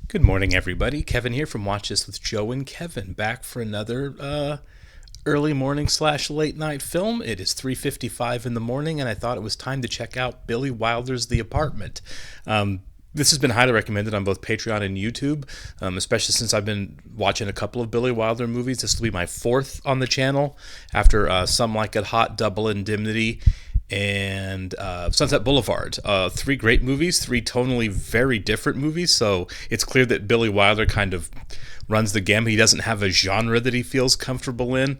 Good morning, everybody. Kevin here from Watch This with Joe and Kevin, back for another early morning / late night film. It is 3:55 in the morning, and I thought it was time to check out Billy Wilder's The Apartment. This has been highly recommended on both Patreon and YouTube, especially since I've been watching a couple of Billy Wilder movies. This will be my fourth on the channel after Some Like It Hot, Double Indemnity, and Sunset Boulevard. Three great movies, three tonally very different movies, so it's clear that Billy Wilder kind of runs the gamut. He doesn't have a genre that he feels comfortable in.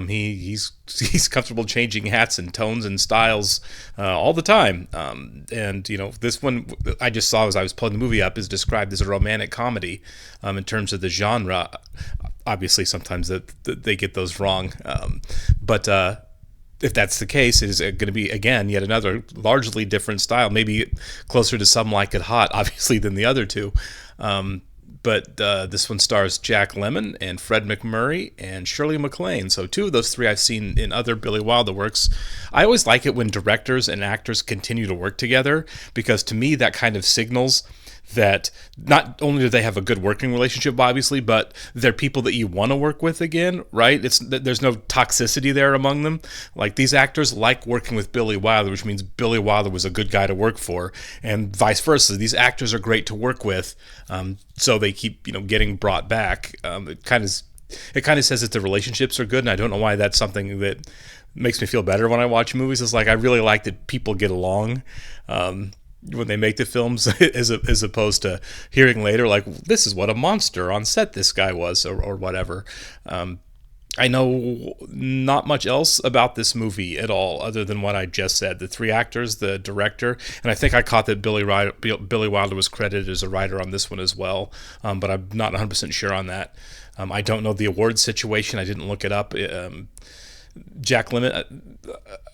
He's comfortable changing hats and tones and styles all the time. And this one I just saw as I was pulling the movie up is described as a romantic comedy in terms of the genre. Obviously, sometimes they get those wrong, but if that's the case, it is going to be, again, yet another largely different style, maybe closer to Some Like It Hot, obviously, than the other two. But this one stars Jack Lemmon and Fred MacMurray and Shirley MacLaine. So two of those three I've seen in other Billy Wilder works. I always like it when directors and actors continue to work together, because to me that kind of signals that not only do they have a good working relationship, obviously, but they're people that you want to work with again, right? There's no toxicity there among them. Like, these actors like working with Billy Wilder, which means Billy Wilder was a good guy to work for, and vice versa. These actors are great to work with, so they keep getting brought back. It kind of says that the relationships are good, and I don't know why that's something that makes me feel better when I watch movies. It's like I really like that people get along when they make the films, as opposed to hearing later, like, this is what a monster on set this guy was, or whatever. I know not much else about this movie at all, other than what I just said. The three actors, the director, and I think I caught that Billy Wilder was credited as a writer on this one as well, but I'm not 100% sure on that. I don't know the awards situation. I didn't look it up. Jack Lemmon,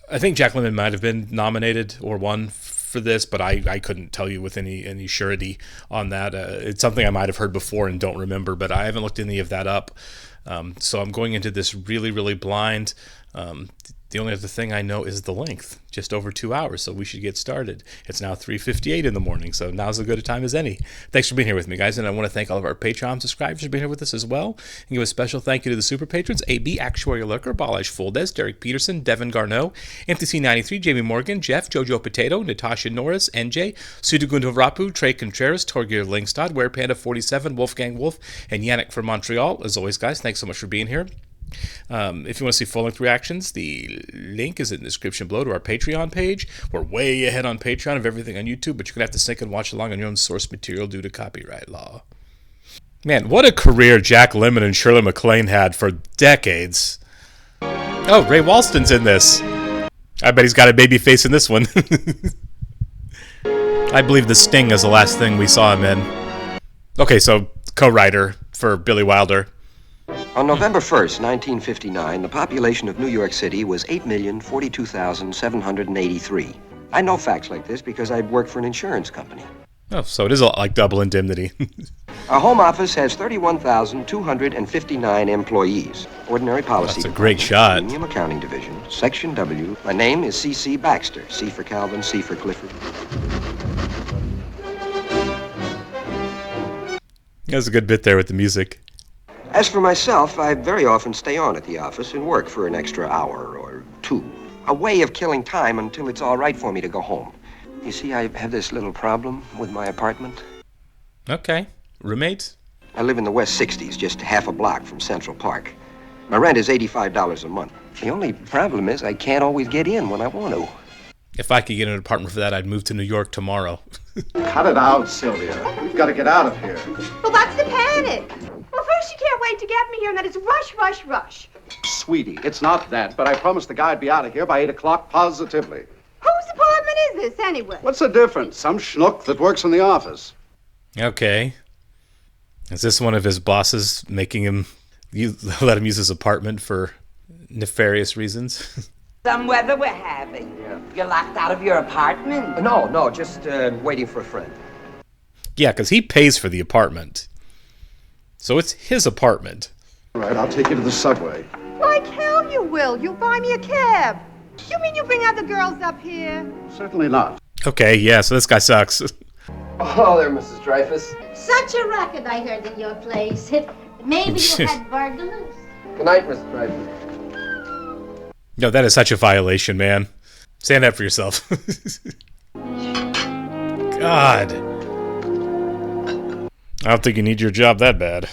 I think Jack Lemmon might have been nominated or won for this, but I couldn't tell you with any surety on that. It's something I might have heard before and don't remember, but I haven't looked any of that up. So I'm going into this really, really blind. The only other thing I know is the length, just over 2 hours, so we should get started. It's now 3:58 in the morning, so now's as good a time as any. Thanks for being here with me, guys, and I want to thank all of our Patreon subscribers for being here with us as well, and give a special thank you to the super patrons: AB, Actuarial Lurker, Balazs Fuldez, Derek Peterson, Devin Garneau, MTC93, Jamie Morgan, Jeff, Jojo Potato, Natasha Norris, NJ, Sudagunda Rapu, Trey Contreras, Torgir Lingstad, WerePanda47, Wolfgang Wolf, and Yannick from Montreal. As always, guys, thanks so much for being here. If you want to see full-length reactions, the link is in the description below to our Patreon page. We're way ahead on Patreon of everything on YouTube, but you're going to have to sync and watch along on your own source material due to copyright law. Man, what a career Jack Lemmon and Shirley MacLaine had for decades. Oh, Ray Walston's in this. I bet he's got a baby face in this one. I believe The Sting is the last thing we saw him in. Okay, so co-writer for Billy Wilder. On November 1st, 1959, the population of New York City was 8,042,783. I know facts like this because I work for an insurance company. Oh, so it is a lot like Double Indemnity. Our home office has 31,259 employees. Ordinary policy. That's a great shot. Premium Accounting Division, Section W. My name is C.C. Baxter. C for Calvin, C for Clifford. That's a good bit there with the music. As for myself, I very often stay on at the office and work for an extra hour or two. A way of killing time until it's all right for me to go home. You see, I have this little problem with my apartment. Okay. Roommates? I live in the West 60s, just half a block from Central Park. My rent is $85 a month. The only problem is I can't always get in when I want to. If I could get an apartment for that, I'd move to New York tomorrow. Cut it out, Sylvia. We've got to get out of here. Well, what's the panic? Well, first you can't wait to get me here, and then it's rush, rush, rush. Sweetie, it's not that, but I promised the guy I'd be out of here by 8 o'clock positively. Whose apartment is this, anyway? What's the difference? Some schnook that works in the office. Okay. Is this one of his bosses making him let him use his apartment for nefarious reasons? Some weather we're having. Yeah. You're locked out of your apartment. No, just waiting for a friend. Yeah, because he pays for the apartment. So it's his apartment. All right, I'll take you to the subway. Like hell you will. You'll buy me a cab. You mean you bring other girls up here? Certainly not. Okay, yeah, so this guy sucks. Oh, there, Mrs. Dreyfus. Such a racket I heard in your place. Maybe you had burglars. Good night, Mrs. Dreyfus. No, that is such a violation, man. Stand up for yourself. God. I don't think you need your job that bad.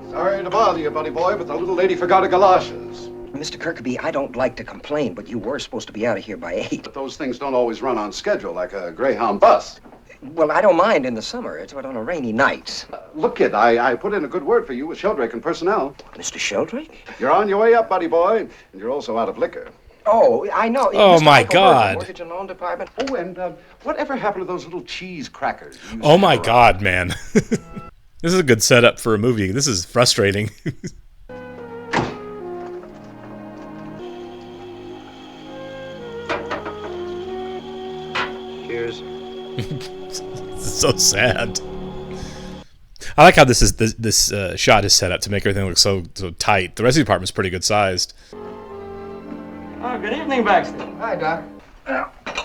Sorry to bother you, buddy boy, but the little lady forgot her galoshes. Mr. Kirkby, I don't like to complain, but you were supposed to be out of here by 8. But those things don't always run on schedule like a Greyhound bus. Well, I don't mind in the summer. It's what on a rainy night. Look, kid, I put in a good word for you with Sheldrake and personnel. Mr. Sheldrake? You're on your way up, buddy boy, and you're also out of liquor. Oh, I know. Oh, Mr. my Eichelberg, God. Mortgage and loan department. Oh, and whatever happened to those little cheese crackers? you used Oh to my have God, man. This is a good setup for a movie. This is frustrating. Cheers. This is so sad. I like how this shot is set up to make everything look so tight. The rest of the apartment's pretty good sized. Oh, good evening, Baxter. Hi, Doc.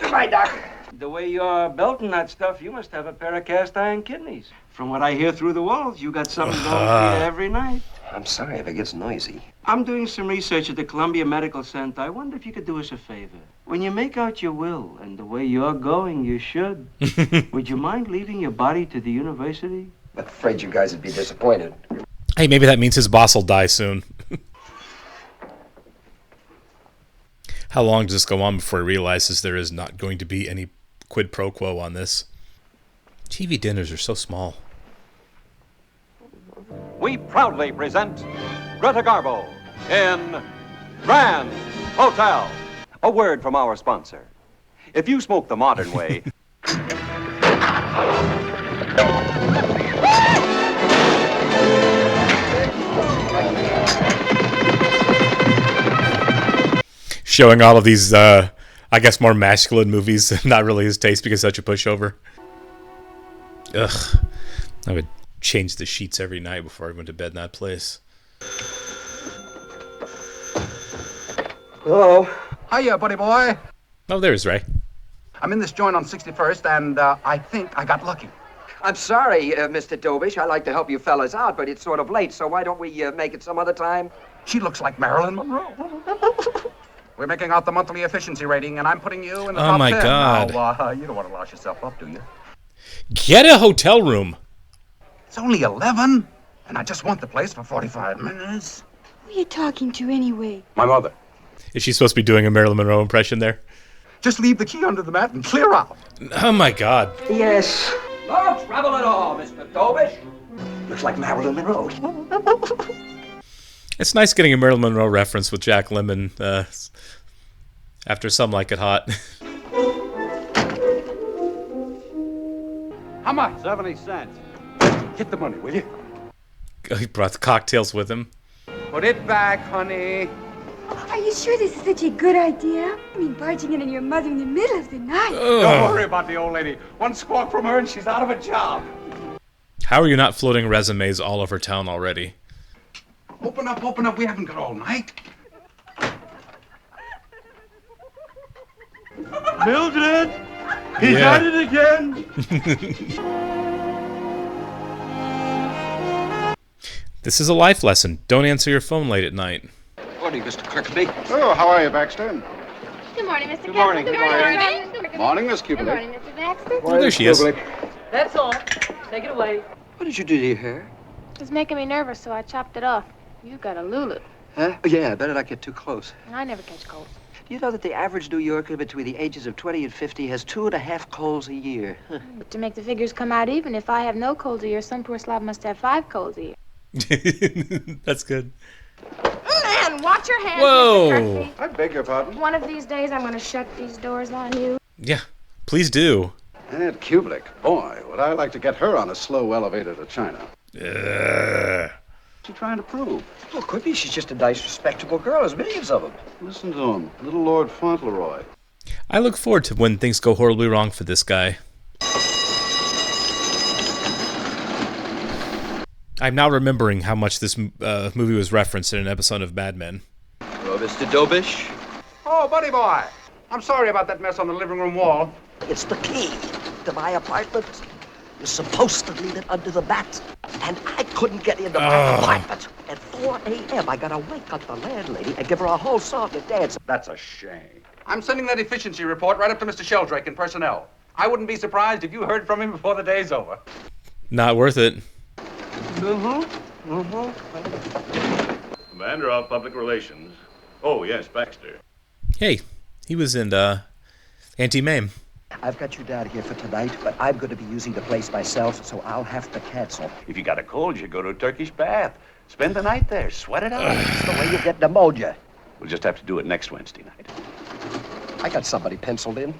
Goodbye, Doc. The way you're belting that stuff, you must have a pair of cast iron kidneys. From what I hear through the walls, you got something going for you every night. I'm sorry if it gets noisy. I'm doing some research at the Columbia Medical Center. I wonder if you could do us a favor. When you make out your will, and the way you're going, you should. Would you mind leaving your body to the university? I'm afraid you guys would be disappointed. Hey, maybe that means his boss will die soon. How long does this go on before he realizes there is not going to be any quid pro quo on this? TV dinners are so small. We proudly present Greta Garbo in Grand Hotel. A word from our sponsor. If you smoke the modern way... Showing all of these, I guess, more masculine movies. Not really his taste because such a pushover. Ugh. I would change the sheets every night before I went to bed in that place. Hello. Hiya, buddy boy. Oh, there's Ray. I'm in this joint on 61st, and I think I got lucky. I'm sorry, Mr. Dobish. I like to help you fellas out, but it's sort of late, so why don't we make it some other time? She looks like Marilyn Monroe. We're making out the monthly efficiency rating, and I'm putting you in the top 10. Oh, my God. Now, you don't want to louse yourself up, do you? Get a hotel room. It's only 11, and I just want the place for 45 minutes. Who are you talking to anyway? My mother. Is she supposed to be doing a Marilyn Monroe impression there? Just leave the key under the mat and clear out. Oh, my God. Yes. No trouble at all, Mr. Dobish. Looks like Marilyn Monroe. It's nice getting a Marilyn Monroe reference with Jack Lemmon after Some Like It Hot. How much? 70 cents. Get the money, will you? He brought the cocktails with him. Put it back, honey. Are you sure this is such a good idea? I mean, barging in on your mother in the middle of the night. Don't worry about the old lady. One squawk from her and she's out of a job. How are you not floating resumes all over town already? Open up, open up. We haven't got all night. Mildred! He's Yeah. at it again! This is a life lesson. Don't answer your phone late at night. Morning, Mr. Kirkby. Oh, how are you, Baxter? Good morning, Mr. Good morning. Good morning. Morning, Miss Good Kubelik. morning, Mr. Baxter. Oh, there she is. That's all. Take it away. What did you do to your hair? It was making me nervous, so I chopped it off. You got a lulu. Huh? Oh, yeah, better not get too close. I never catch colds. Do you know that the average New Yorker between the ages of 20 and 50 has 2.5 colds a year? But to make the figures come out even, if I have no colds a year, some poor slob must have 5 colds a year. That's good. Man, watch your hands, Whoa. Mr. Kirkby. I beg your pardon? One of these days, I'm going to shut these doors on you. Yeah, please do. Aunt Kubelik. Boy, would I like to get her on a slow elevator to China. What's she trying to prove? Well, could be. She's just a nice, respectable girl. There's millions of them. Listen to him. Little Lord Fauntleroy. I look forward to when things go horribly wrong for this guy. I'm now remembering how much this movie was referenced in an episode of Mad Men. Hello, Mr. Dobish. Oh, buddy boy. I'm sorry about that mess on the living room wall. It's the key to my apartment. You're supposed to leave it under the mat. And I couldn't get into my apartment. At 4 a.m., I gotta wake up the landlady and give her a whole song and dance. That's a shame. I'm sending that efficiency report right up to Mr. Sheldrake in personnel. I wouldn't be surprised if you heard from him before the day's over. Not worth it. Commander of Public Relations. Oh, yes, Baxter. Hey, he was in Anti-Mame. I've got you down here for tonight, but I'm going to be using the place myself, so I'll have to cancel. If you got a cold, you go to a Turkish bath. Spend the night there. Sweat it out. It's the way you get pneumonia. We'll just have to do it next Wednesday night. I got somebody penciled in.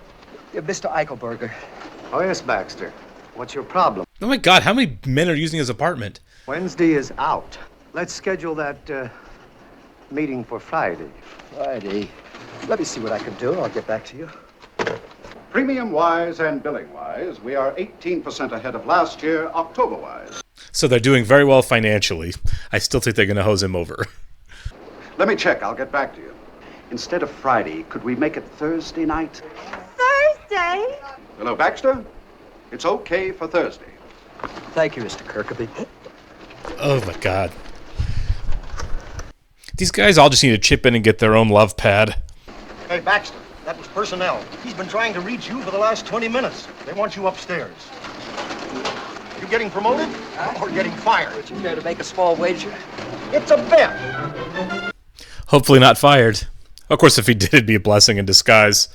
Mr. Eichelberger. Oh, yes, Baxter. What's your problem? Oh my God, how many men are using his apartment? Wednesday is out. Let's schedule that meeting for Friday. Friday. Let me see what I can do. I'll get back to you. Premium-wise and billing-wise, we are 18% ahead of last year, October-wise. So they're doing very well financially. I still think they're going to hose him over. Let me check. I'll get back to you. Instead of Friday, could we make it Thursday night? Thursday? Hello, Baxter? It's okay for Thursday. Thank you, Mr. Kirkaby. Oh my God. These guys all just need to chip in and get their own love pad. Hey, Baxter, that was personnel. He's been trying to reach you for the last 20 minutes. They want you upstairs. You getting promoted or getting fired? Would you care to make a small wager? It's a bet. Hopefully not fired. Of course, if he did, it'd be a blessing in disguise.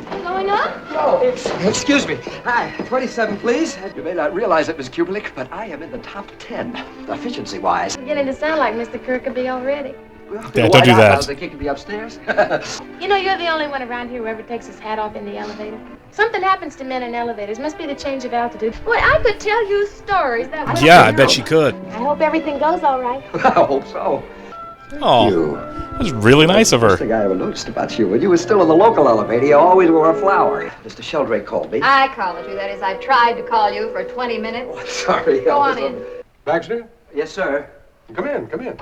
Going on? Oh, excuse me. Hi, 27, please. You may not realize it, Miss Kubelik, but I am in the top 10, efficiency-wise. Beginning to sound like Mr. Kirkaby already. Well, Yeah, don't do that. How's they kicking me upstairs? You know, you're the only one around here who ever takes his hat off in the elevator. Something happens to men in elevators. Must be the change of altitude. Boy, I could tell you stories that would. Yeah, I bet she could. I hope everything goes all right. I hope so. Oh, that was really nice of her. First thing I ever noticed about you, when you were still in the local elevator, you always wore a flower. Mr. Sheldrake called me. I called you. That is, I've tried to call you for 20 minutes. Oh, sorry. Go on in. Baxter? Yes, sir. Come in, come in.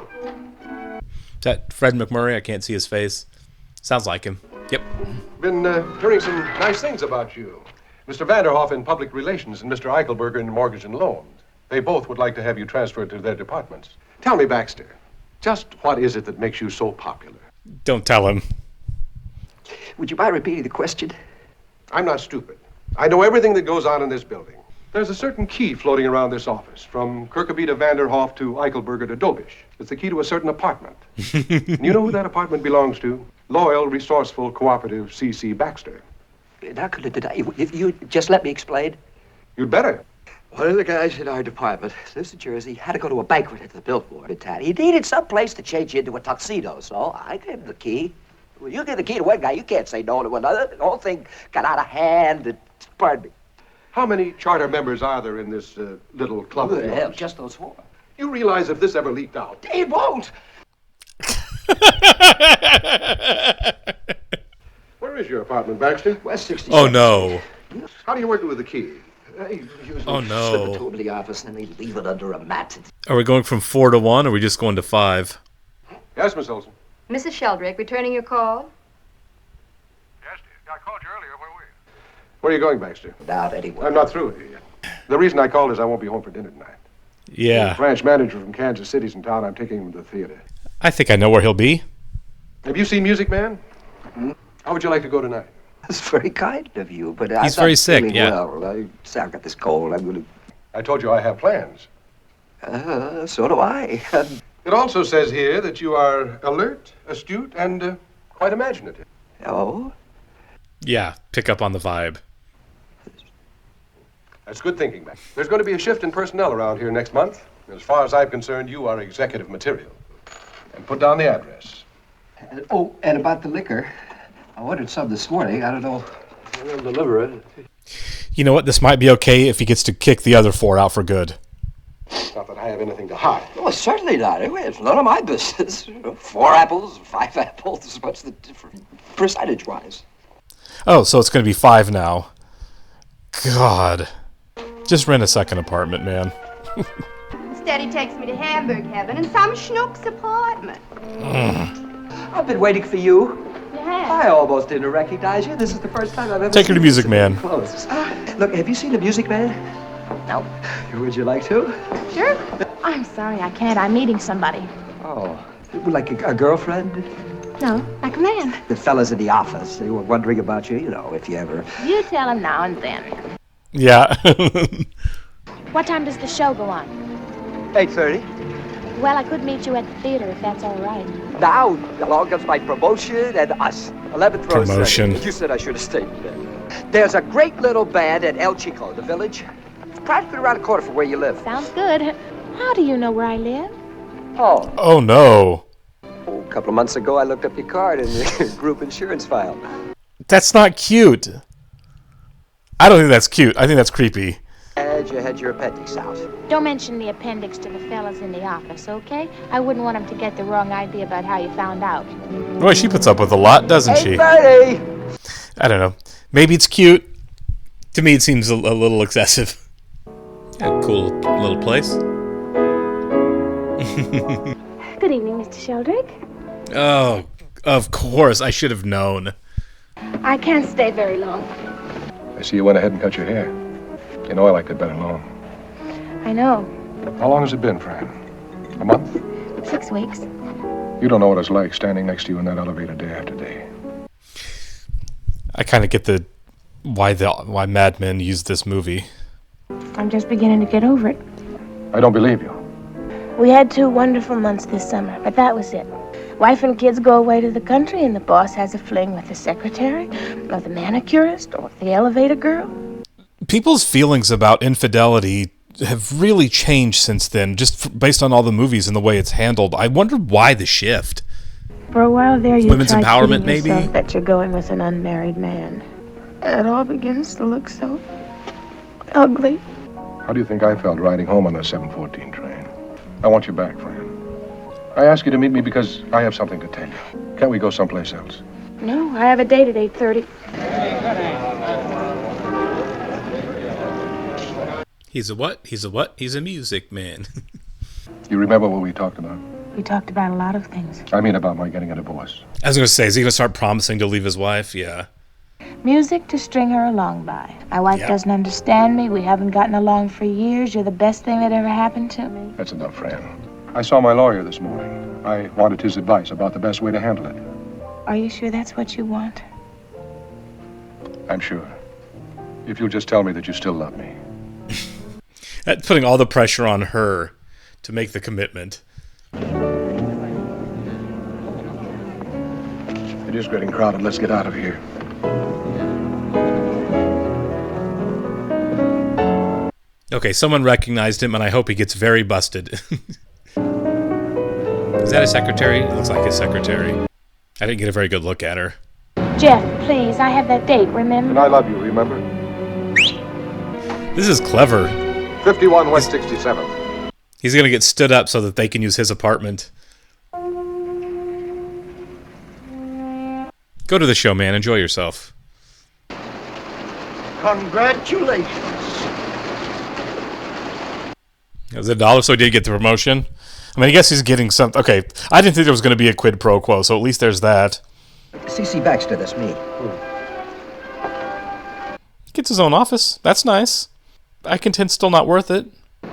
Is that Fred McMurray? I can't see his face. Sounds like him. Yep. Been hearing some nice things about you. Mr. Vanderhoff in Public Relations and Mr. Eichelberger in Mortgage and Loans. They both would like to have you transferred to their departments. Tell me, Baxter, just what is it that makes you so popular? Don't tell him. Would you mind repeating the question? I'm not stupid. I know everything that goes on in this building. There's a certain key floating around this office, from Kirkaby to Vanderhoff to Eichelberger to Dobish. It's the key to a certain apartment. And you know who that apartment belongs to? Loyal, resourceful, cooperative C.C. Baxter. Now, if you just let me explain. You'd better. One of the guys in our department lives in Jersey, had to go to a banquet at the billboard in town. He needed some place to change into a tuxedo, so I gave him the key. Well, you give the key to one guy, you can't say no to another. The whole thing got out of hand. Pardon me. How many charter members are there in this little club? Who the hell? Just those 4. You realize if this ever leaked out... It won't! Where is your apartment, Baxter? West 67. Oh, no. How do you work it with the key? Oh, no. Slip it to him in the office, and then he'd leave it under a mat. Are we going from 4 to 1, or are we just going to 5? Yes, Miss Olson. Mrs. Sheldrake, returning your call? Yes, dear. I called you earlier. Where were you? Where are you going, Baxter? Out anywhere. I'm not through with you yet. The reason I called is I won't be home for dinner tonight. Yeah. The branch manager from Kansas City's in town. I'm taking him to the theater. I think I know where he'll be. Have you seen Music Man? How would you like to go tonight? That's very kind of you, but He's very sick, yeah. Well, I've got this cold. I'm going to... I told you I have plans. So do I. It also says here that you are alert, astute, and quite imaginative. Oh? Yeah, pick up on the vibe. That's good thinking, Mac. There's going to be a shift in personnel around here next month. As far as I'm concerned, you are executive material. And put down the address. And about the liquor. I ordered some this morning. I don't know if they'll deliver it. You know what? This might be okay if he gets to kick the other 4 out for good. Not that I have anything to hide. Well, certainly not. It's none of my business. 4 apples, 5 apples. What's the difference percentage-wise? Oh, so it's going to be 5 now. God. Just rent a second apartment, man. Instead, he takes me to Hamburg Heaven in some schnook's apartment. I've been waiting for you. You hand. I almost didn't recognize you. This is the first time I've ever Take her to seen Music you Man. close. Look, have you seen the Music Man? No. Would you like to? Sure. I'm sorry, I can't. I'm meeting somebody. Oh, like a girlfriend? No, like a man. The fellas in the office, they were wondering about you, you know, if you ever... You tell him now and then. Yeah. What time does the show go on? 8:30. Well, I could meet you at the theater if that's all right. Now, along comes my promotion and us. 11th row. Promotion. You said I should have stayed there. There's a great little band at El Chico, the village. It's practically around the corner from where you live. Sounds good. How do you know where I live? Oh. Oh, no. A couple of months ago, I looked up your card in the group insurance file. That's not cute. I don't think that's cute. I think that's creepy. And you had your appendix out. Don't mention the appendix to the fellas in the office, okay? I wouldn't want them to get the wrong idea about how you found out. Boy, she puts up with a lot, doesn't she? 8:30. I don't know. Maybe it's cute. To me, it seems a little excessive. Yeah, cool little place. Good evening, Mr. Sheldrake. Oh, of course. I should have known. I can't stay very long. I see you went ahead and cut your hair. You know I liked it better long. I know. How long has it been, Fran? A month? 6 weeks. You don't know what it's like standing next to you in that elevator day after day. I kind of get why Mad Men used this movie. I'm just beginning to get over it. I don't believe you. We had 2 wonderful months this summer, but that was it. Wife and kids go away to the country, and the boss has a fling with the secretary, or the manicurist, or the elevator girl. People's feelings about infidelity have really changed since then, just based on all the movies and the way it's handled. I wonder why the shift. For a while there, you Women's tried empowerment, kidding yourself maybe? that you're going with an unmarried man. It all begins to look so ugly. How do you think I felt riding home on the 7:14 train? I want you back, Fran. I ask you to meet me because I have something to tell you. Can't we go someplace else? No, I have a date at 8:30. He's a what? He's a what? He's a music man. You remember what we talked about? We talked about a lot of things. I mean about my getting a divorce. I was going to say, is he going to start promising to leave his wife? Yeah. Music to string her along by. My wife doesn't understand me. We haven't gotten along for years. You're the best thing that ever happened to me. That's enough, Fran. I saw my lawyer this morning. I wanted his advice about the best way to handle it. Are you sure that's what you want? I'm sure. If you'll just tell me that you still love me. That's putting all the pressure on her to make the commitment. It is getting crowded. Let's get out of here. Okay, someone recognized him, and I hope he gets very busted. Is that a secretary? It looks like his secretary. I didn't get a very good look at her. Jeff, please, I have that date, remember? And I love you, remember? This is clever. 51 West 67th. He's going to get stood up so that they can use his apartment. Go to the show, man. Enjoy yourself. Congratulations. Was it $1 so he did get the promotion? I mean, I guess he's getting something. Okay, I didn't think there was going to be a quid pro quo, so at least there's that. C.C. Baxter, that's me. Gets his own office. That's nice. I contend still not worth it.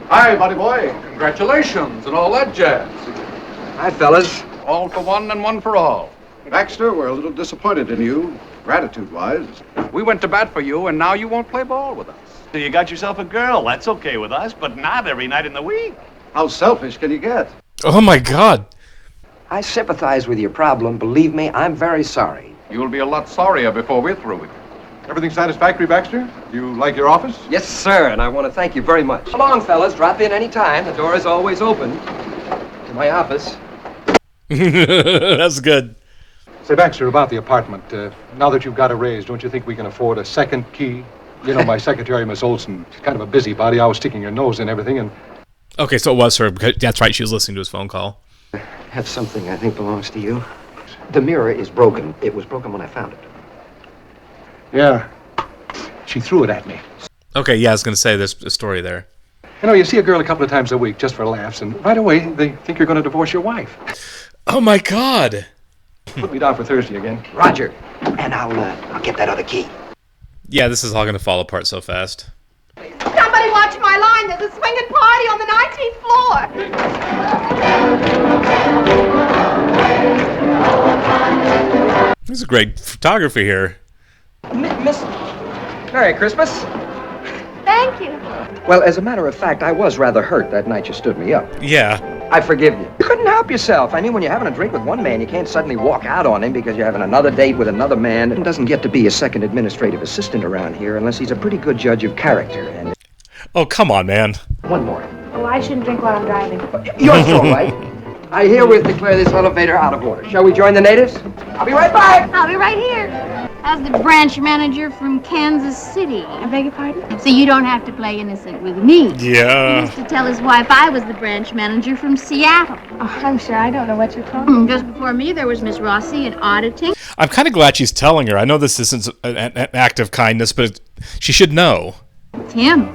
Hi, buddy boy. Congratulations and all that jazz. Hi, fellas. All for one and one for all. Baxter, we're a little disappointed in you, gratitude-wise. We went to bat for you, and now you won't play ball with us. So you got yourself a girl. That's okay with us, but not every night in the week. How selfish can you get? Oh, my God. I sympathize with your problem. Believe me, I'm very sorry. You'll be a lot sorrier before we're through with you. Everything satisfactory, Baxter? You like your office? Yes, sir, and I want to thank you very much. Come along, fellas. Drop in any time. The door is always open. To my office. That's good. Say, Baxter, about the apartment. Now that you've got a raise, don't you think we can afford a second key? You know, my secretary, Miss Olson, she's kind of a busybody. Always sticking her nose in everything, and... Okay, so it was her. That's right, she was listening to his phone call. I have something I think belongs to you. The mirror is broken. It was broken when I found it. Yeah. She threw it at me. Okay, yeah, I was going to say there's a story there. You know, you see a girl a couple of times a week just for laughs, and right away they think you're going to divorce your wife. Oh, my God. Put me down for Thursday again. Roger. And I'll get that other key. Yeah, this is all going to fall apart so fast. Somebody watch my line. There's a swinging party on the 19th floor. This is great photography here. Miss... Merry Christmas. Thank you. Well, as a matter of fact, I was rather hurt that night you stood me up. Yeah. I forgive you. You couldn't help yourself. I mean, when you're having a drink with one man, you can't suddenly walk out on him because you're having another date with another man. He doesn't get to be a second administrative assistant around here unless he's a pretty good judge of character. And oh, come on, man. One more. Oh, I shouldn't drink while I'm driving. You're so right. I herewith declare this elevator out of order. Shall we join the natives? I'll be right back. I'll be right here. As the branch manager from Kansas City. I beg your pardon? So you don't have to play innocent with me. Yeah. He used to tell his wife I was the branch manager from Seattle. Oh, I'm sure I don't know what you're talking about. Just before me, there was Miss Rossi in auditing. I'm kind of glad she's telling her. I know this isn't an act of kindness, but she should know. It's him.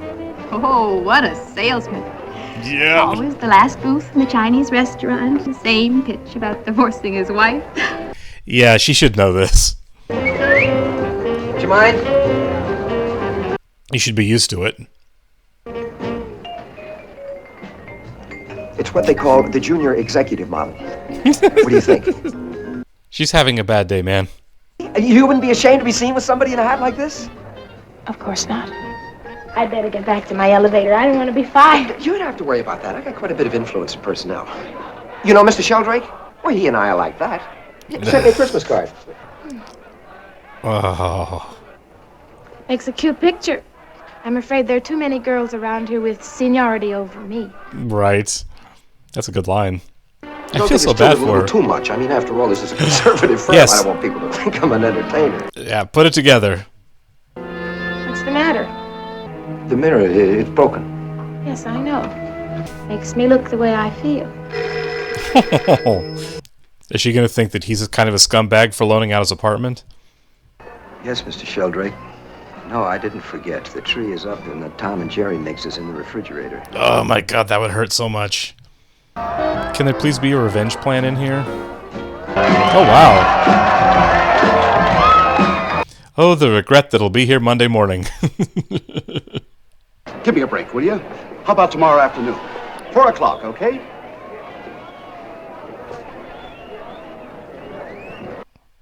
Oh, what a salesman. Yeah. Always the last booth in the Chinese restaurant. The same pitch about divorcing his wife. Yeah, she should know this. Would you mind? You should be used to it. It's what they call the junior executive model. What do you think? She's having a bad day, man. You wouldn't be ashamed to be seen with somebody in a hat like this? Of course not. I'd better get back to my elevator. I don't want to be fired. You don't have to worry about that. I got quite a bit of influence in personnel. You know Mr. Sheldrake? Well, he and I are like that. Sent me a Christmas card. Oh. Makes a cute picture. I'm afraid there are too many girls around here with seniority over me. Right. That's a good line. I Don't feel think so it's bad a for little her. too much. I mean, after all, this is a conservative firm. Yes. I don't want people to think I'm an entertainer. Yeah, put it together. What's the matter? The mirror, it's broken. Yes, I know. Makes me look the way I feel. Is she going to think that he's kind of a scumbag for loaning out his apartment? Yes, Mr. Sheldrake. No, I didn't forget. The tree is up and the Tom and Jerry mix is in the refrigerator. Oh my god, that would hurt so much. Can there please be a revenge plan in here? Oh wow. Oh, the regret that'll be here Monday morning. Give me a break, will you? How about tomorrow afternoon? 4 o'clock, okay?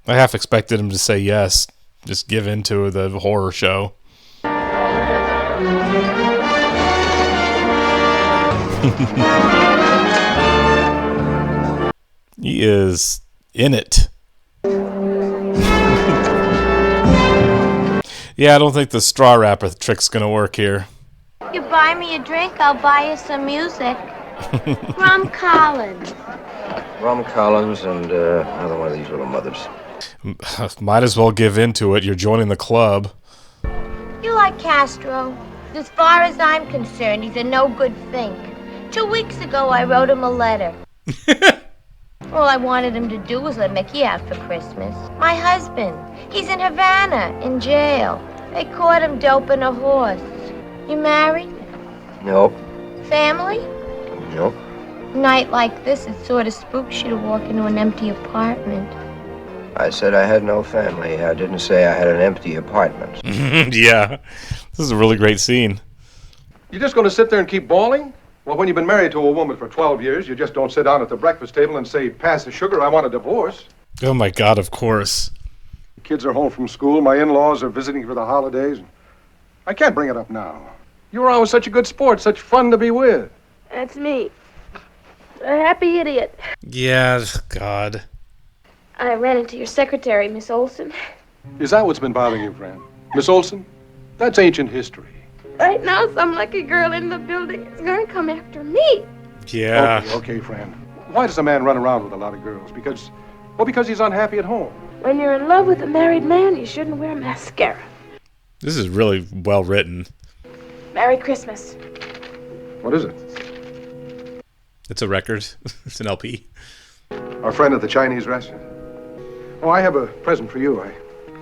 I half expected him to say yes. Just give in to the horror show. He is in it. Yeah, I don't think the straw wrapper trick's gonna work here. You buy me a drink, I'll buy you some music. Rum Collins. Rum Collins and another one of these little mothers. Might as well give in to it. You're joining the club. You like Castro? As far as I'm concerned, he's a no-good think. 2 weeks ago, I wrote him a letter. All I wanted him to do was let Mickey out for Christmas. My husband, he's in Havana, in jail. They caught him doping a horse. You married? Nope. Family? Nope. Night like this, it sort of spooks you to walk into an empty apartment. I said I had no family. I didn't say I had an empty apartment. Yeah. This is a really great scene. You're just going to sit there and keep bawling? Well, when you've been married to a woman for 12 years, you just don't sit down at the breakfast table and say, pass the sugar, I want a divorce. Oh my god, of course. The kids are home from school. My in-laws are visiting for the holidays. I can't bring it up now. You were always such a good sport, such fun to be with. That's me. A happy idiot. Yeah, god. I ran into your secretary, Miss Olson. Is that what's been bothering you, friend? Miss Olson? That's ancient history. Right now, some lucky girl in the building is going to come after me. Yeah. Okay, friend. Why does a man run around with a lot of girls? Because he's unhappy at home. When you're in love with a married man, you shouldn't wear mascara. This is really well written. Merry Christmas. What is it? It's a record. It's an LP. Our friend at the Chinese restaurant. Oh, I have a present for you.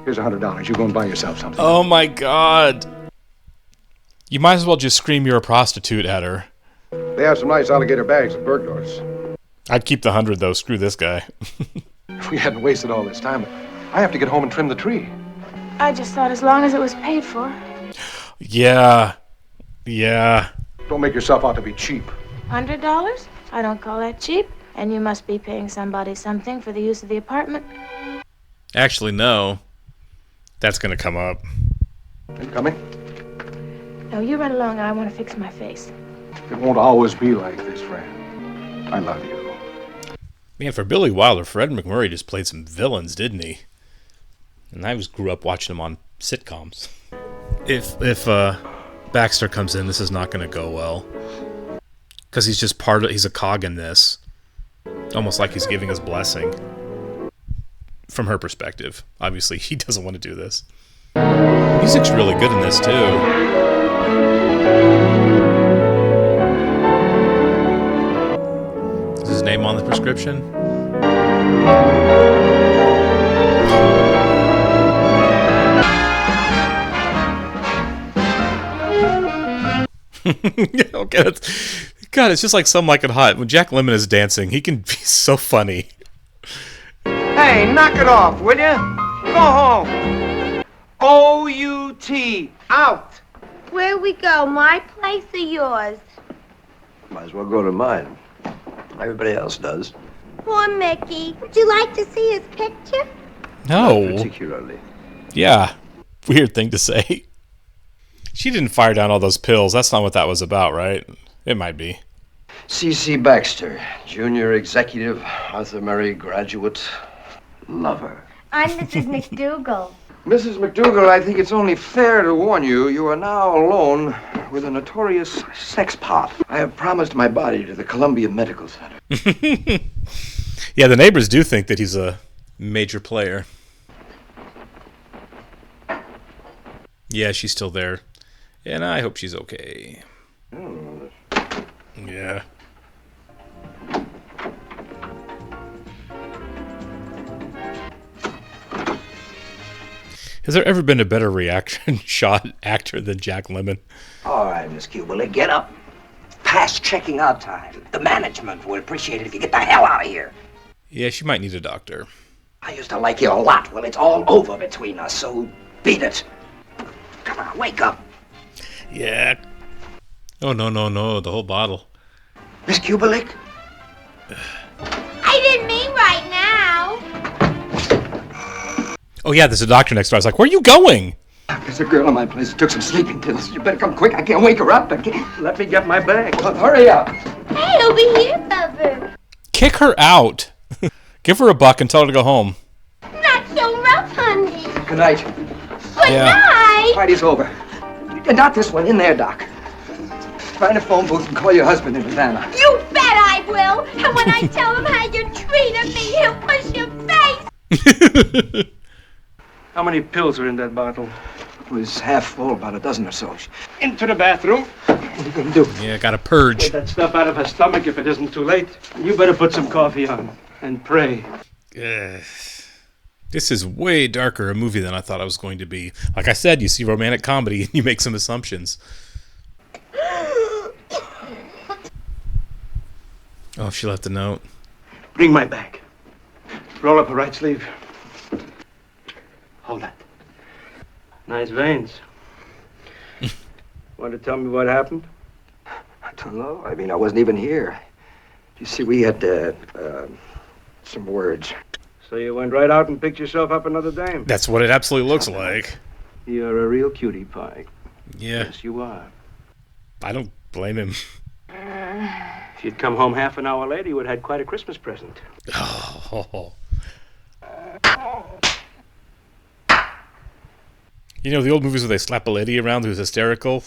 Here's $100. You go and buy yourself something. Oh my god. You might as well just scream you're a prostitute at her. They have some nice alligator bags at Bergdorf's. I'd keep the 100 though. Screw this guy. If we hadn't wasted all this time, I have to get home and trim the tree. I just thought as long as it was paid for. Yeah. Yeah. Don't make yourself out to be cheap. $100? I don't call that cheap. And you must be paying somebody something for the use of the apartment. Actually, no. That's going to come up. Are you coming? No, you run along and I want to fix my face. It won't always be like this, Fran. I love you. Man, for Billy Wilder, Fred McMurray just played some villains, didn't he? And I grew up watching him on sitcoms. If Baxter comes in, this is not going to go well. Because he's just he's a cog in this. Almost like he's giving his blessing. From her perspective. Obviously, he doesn't want to do this. Music's really good in this, too. Is his name on the prescription? Okay, God, it's just like Some Like It Hot. When Jack Lemmon is dancing, he can be so funny. Hey, knock it off, will you? Go home. O-U-T, out. Where we go, my place or yours? Might as well go to mine. Everybody else does. Poor Mickey. Would you like to see his picture? No. Not particularly. Yeah. Weird thing to say. She didn't fire down all those pills. That's not what that was about, right? It might be. C.C. Baxter, junior executive, Arthur Murray graduate, lover. I'm Mrs. McDougal. Mrs. McDougal, I think it's only fair to warn you, you are now alone with a notorious sex pot. I have promised my body to the Columbia Medical Center. Yeah, the neighbors do think that he's a major player. Yeah, she's still there. And I hope she's okay. Yeah. Has there ever been a better reaction shot actor than Jack Lemmon? All right, Miss Kubelik, get up. Past checking out time. The management would appreciate it if you get the hell out of here. Yeah, she might need a doctor. I used to like you a lot. Well, it's all over between us, so beat it. Come on, wake up. Yeah. Oh, no, the whole bottle. Miss Kubelik? I didn't mean right now. Oh, yeah, there's a doctor next door. I was like, where are you going? There's a girl in my place who took some sleeping pills. You better come quick. I can't wake her up. Let me get my bag. Well, hurry up. Hey, over here, Bubba. Kick her out. Give her $1 and tell her to go home. Not so rough, honey. Good night. Good night. Party's over. Not this one. In there, Doc. Find a phone booth and call your husband in Havana. You bet I will. And when I tell him how you treated me, he'll push your face. How many pills are in that bottle? It was half full, about a dozen or so. Into the bathroom. What are you gonna do? Yeah, gotta purge. Get that stuff out of her stomach if it isn't too late. You better put some coffee on and pray. This is way darker a movie than I thought it was going to be. Like I said, you see romantic comedy and you make some assumptions. Oh, she left a note. Bring my bag. Roll up her right sleeve. Hold that. Nice veins. Want to tell me what happened? I don't know. I mean, I wasn't even here. You see, we had some words. So you went right out and picked yourself up another dame? That's what it absolutely looks like. You're a real cutie pie. Yeah. Yes, you are. I don't blame him. If you'd come home half an hour later, you would have had quite a Christmas present. Oh. You know, the old movies where they slap a lady around who's hysterical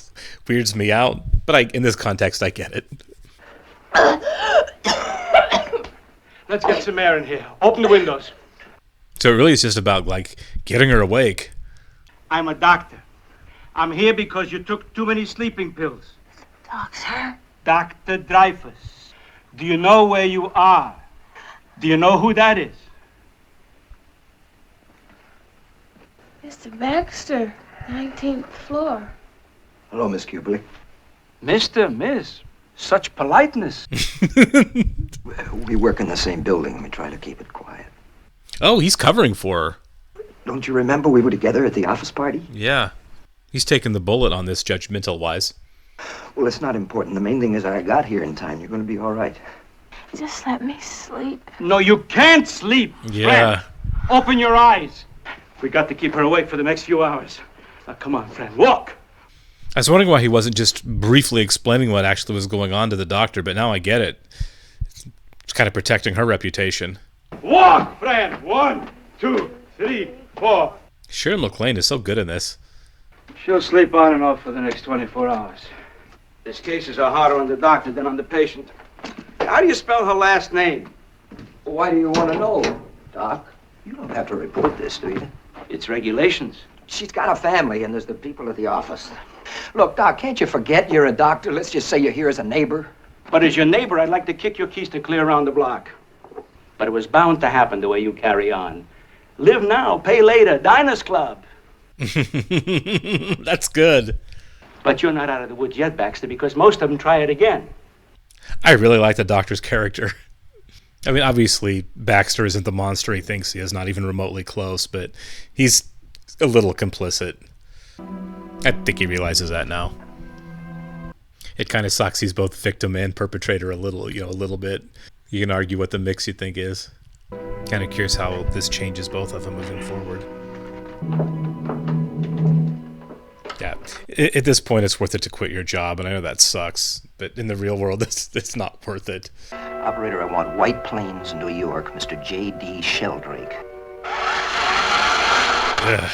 weirds me out, but in this context, I get it. Let's get some air in here. Open the windows. So it really is just about, getting her awake. I'm a doctor. I'm here because you took too many sleeping pills. Doctor? Dr. Dreyfus. Do you know where you are? Do you know who that is? Mr. Baxter, 19th floor. Hello, Miss Kubelik. Mr., Miss, such politeness. We work in the same building. We try to keep it quiet. Oh, he's covering for her. Don't you remember we were together at the office party? Yeah. He's taking the bullet on this judgmental-wise. Well, it's not important. The main thing is I got here in time. You're going to be all right. Just let me sleep. No, you can't sleep. Yeah. Friend, open your eyes. We got to keep her awake for the next few hours. Now, come on, friend, walk. I was wondering why he wasn't just briefly explaining what actually was going on to the doctor, but now I get it. It's kind of protecting her reputation. Walk, friend. 1, 2, 3, 4. Sharon McLean is so good in this. She'll sleep on and off for the next 24 hours. These cases are harder on the doctor than on the patient. How do you spell her last name? Why do you want to know, Doc? You don't have to report this, do you? It's regulations. She's got a family, and there's the people at the office. Look, Doc, can't you forget you're a doctor? Let's just say you're here as a neighbor. But as your neighbor, I'd like to kick your keys to clear around the block. But it was bound to happen the way you carry on. Live now, pay later, Diners Club. That's good. But you're not out of the woods yet, Baxter, because most of them try it again. I really like the doctor's character. I mean, obviously, Baxter isn't the monster he thinks he is, not even remotely close, but he's a little complicit. I think he realizes that now. It kind of sucks he's both victim and perpetrator a little bit. You can argue what the mix you think is. Kind of curious how this changes both of them moving forward. Yeah, at this point, it's worth it to quit your job, and I know that sucks, but in the real world, it's not worth it. Operator, I want White Plains, New York, Mr. J.D. Sheldrake. Ugh.